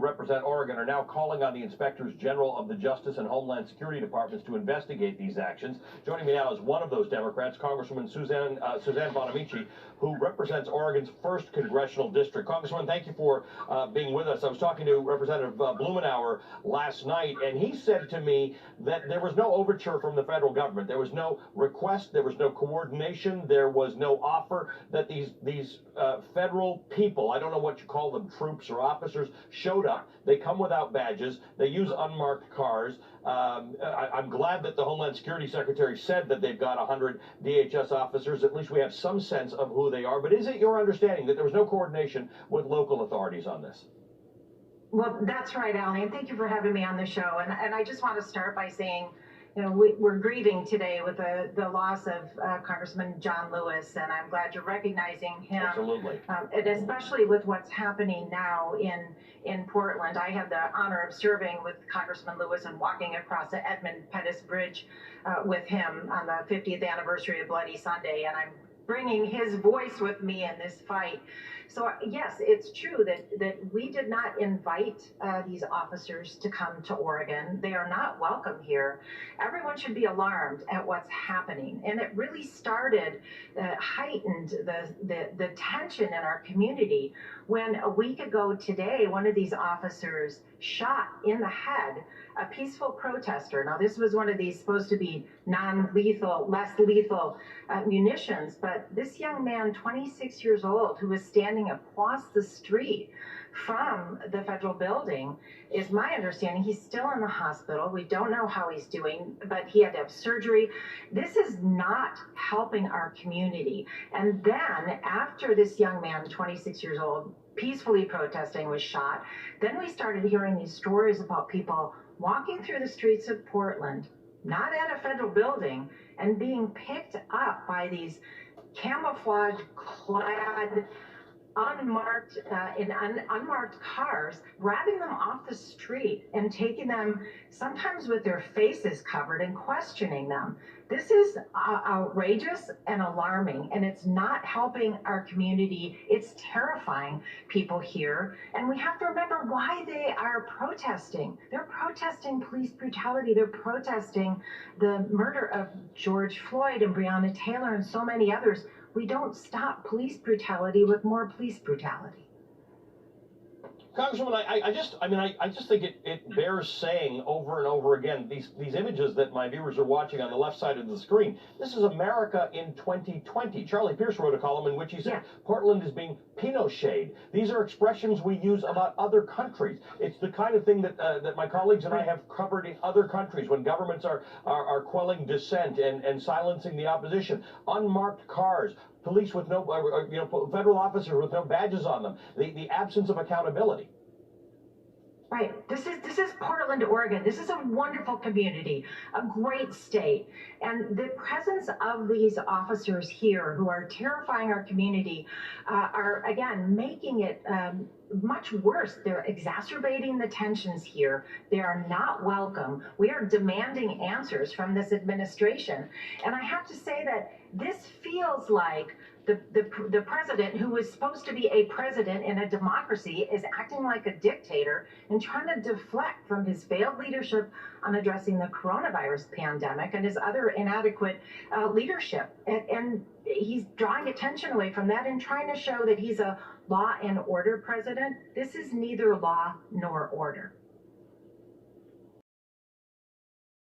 represent Oregon are now calling on the inspectors general of the Justice and Homeland Security departments to investigate these actions. Joining me now is one of those Democrats, Congresswoman Suzanne Bonamici, who represents Oregon's 1st Congressional District. Congresswoman, thank you for being with us. I was talking to Representative Blumenauer last night, and he said to me that there was no overture from the federal government. There was no request, there was no coordination, there was no offer that these federal people, I don't know what you call them, troops or officers, showed up. They come without badges. They use unmarked cars. I'm glad that the Homeland Security Secretary said that they've got 100 DHS officers. At least we have some sense of who they are. But is it your understanding that there was no coordination with local authorities on this? Well, that's right, Ali, and thank you for having me on the show. And I just want to start by saying, you know, we're grieving today with the loss of Congressman John Lewis, and I'm glad you're recognizing him. Absolutely. And especially with what's happening now in Portland. I had the honor of serving with Congressman Lewis and walking across the Edmund Pettus Bridge with him on the 50th anniversary of Bloody Sunday, and I'm bringing his voice with me in this fight. So yes, it's true that we did not invite these officers to come to Oregon. They are not welcome here. Everyone should be alarmed at what's happening. And it really started, heightened the tension in our community when a week ago today, one of these officers shot in the head a peaceful protester. Now, this was one of these supposed to be non-lethal, less lethal munitions, but this young man, 26 years old, who was standing across the street from the federal building, is my understanding he's still in the hospital. We don't know how he's doing, but he had to have surgery. This is not helping our community. And then after this young man, 26 years old, peacefully protesting, was shot, then we started hearing these stories about people walking through the streets of Portland, not at a federal building, and being picked up by these camouflage-clad, unmarked cars, grabbing them off the street and taking them, sometimes with their faces covered, and questioning them. This is outrageous and alarming, and it's not helping our community. It's terrifying people here, and we have to remember why they are protesting. They're protesting police brutality. They're protesting the murder of George Floyd and Breonna Taylor and so many others. We don't stop police brutality with more police brutality. Congresswoman, I just think it bears saying over and over again, these images that my viewers are watching on the left side of the screen, this is America in 2020. Charlie Pierce wrote a column in which he said, Portland is being Pinochet. These are expressions we use about other countries. It's the kind of thing that my colleagues and I have covered in other countries when governments are quelling dissent and silencing the opposition. Unmarked cars, police with no, federal officers with no badges on them, the absence of accountability. Right. This is Portland, Oregon. This is a wonderful community, a great state. And the presence of these officers here who are terrifying our community are, again, making it much worse. They're exacerbating the tensions here. They are not welcome. We are demanding answers from this administration. And I have to say that this feels like the president, who was supposed to be a president in a democracy, is acting like a dictator and trying to deflect from his failed leadership on addressing the coronavirus pandemic and his other inadequate leadership. And he's drawing attention away from that and trying to show that he's a law and order president. This is neither law nor order.